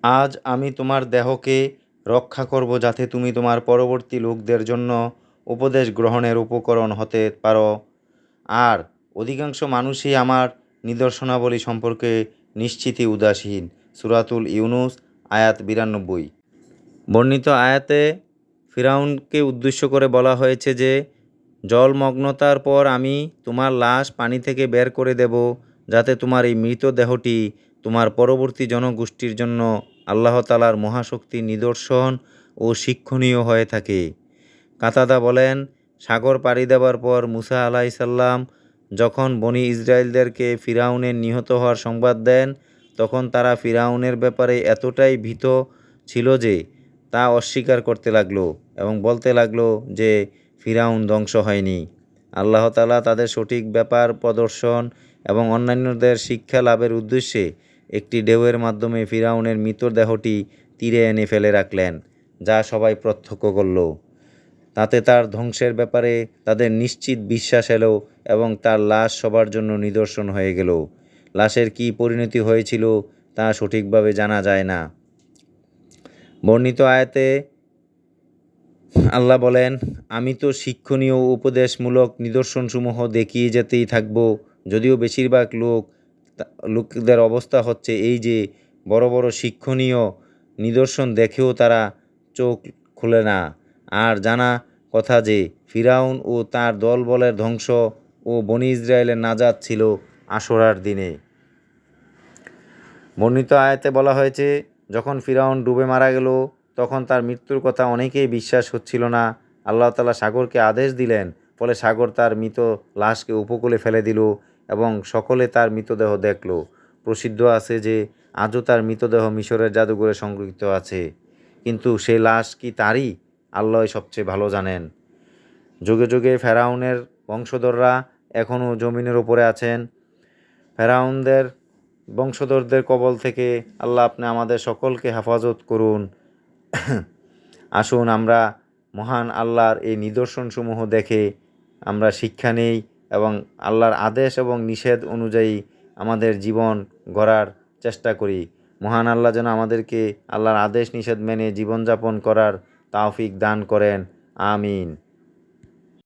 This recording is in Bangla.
আজ আমি তোমার দেহকে রক্ষা করব, যাতে তুমি তোমার পরবর্তী লোকদের জন্য উপদেশ গ্রহণের উপকরণ হতে পারো। আর অধিকাংশ মানুষই আমার নিদর্শনাবলী সম্পর্কে নিশ্চিতই উদাসীন। সূরাতুল ইউনুস আয়াত 92। বর্ণিত আয়াতে ফিরাউনকে উদ্দেশ্য করে বলা হয়েছে যে, জলমগ্নতার পর আমি তোমার লাশ পানি থেকে বের করে দেব, যাতে তোমার এই মৃত দেহটি তোমার পরবর্তী জনগোষ্ঠীর জন্য আল্লাহ তাআলার মহাশক্তির নিদর্শন ও শিক্ষণীয় হয়ে থাকে। কাতাদা বলেন, সাগর পাড়ি দেবার পর মুসা আলাইসাল্লাম যখন বনি ইসরায়েলদেরকে ফিরাউনের নিহত হওয়ার সংবাদ দেন, তখন তারা ফিরাউনের ব্যাপারে এতটাই ভীত ছিল যে তা অস্বীকার করতে লাগলো এবং বলতে লাগলো যে ফিরাউন ধ্বংস হয়নি। আল্লাহ তাআলা তাদের সঠিক ব্যাপার প্রদর্শন এবং অন্যান্যদের শিক্ষা লাভের উদ্দেশ্যে একটি ঢেউয়ের মাধ্যমে ফিরাউনের মৃতদেহটি তীরে এনে ফেলে রাখলেন, যা সবাই প্রত্যক্ষ করল। তাতে তার ধ্বংসের ব্যাপারে তাদের নিশ্চিত বিশ্বাস এলো এবং তার লাশ সবার জন্য নিদর্শন হয়ে গেল। লাশের কী পরিণতি হয়েছিল তা সঠিকভাবে জানা যায় না। বর্ণিত আয়াতে আল্লাহ বলেন, আমি তো শিক্ষণীয় ও উপদেশমূলক নিদর্শনসমূহ দেখিয়ে যেতেই থাকব, যদিও বেশিরভাগ লোকদের অবস্থা হচ্ছে এই যে বড় বড় শিক্ষণীয় নিদর্শন দেখেও তারা চোখ খুলে না। আর জানা কথা যে ফিরাউন ও তার দলবলের ধ্বংস ও বনি ইসরায়েলের নাজাত ছিল আশুরার দিনে। বর্ণিত আয়াতে বলা হয়েছে, যখন ফিরাউন ডুবে মারা গেল, তখন তার মৃত্যুর কথা অনেকেই বিশ্বাস হচ্ছিল না। আল্লাহ তাআলা সাগরকে আদেশ দিলেন, ফলে সাগর তার মৃত লাশকে উপকূলে ফেলে দিল এবং সকলে তার মৃতদেহ দেখল। প্রসিদ্ধ আছে যে আজও তার মৃতদেহ মিশরের জাদুঘরে সংরক্ষিত আছে, কিন্তু সেই লাশ কি তারই, আল্লাহই সবচেয়ে ভালো জানেন। যুগে যুগে ফেরাউনের বংশধররা এখনও জমিনের উপরে আছেন। ফেরাউনদের বংশধরদের কবল থেকে আল্লাহ আপনি আমাদের সকলকে হেফাজত করুন। আসুন আমরা মহান আল্লাহর এই নিদর্শনসমূহ দেখে আমরা শিক্ষা নেই এবং আল্লাহর আদেশ এবং নিষেধ অনুযায়ী আমাদের জীবন গড়ার চেষ্টা করি। মহান আল্লাহ যেন আমাদেরকে আল্লাহর আদেশ নিষেধ মেনে জীবনযাপন করার তৌফিক দান করেন। আমিন।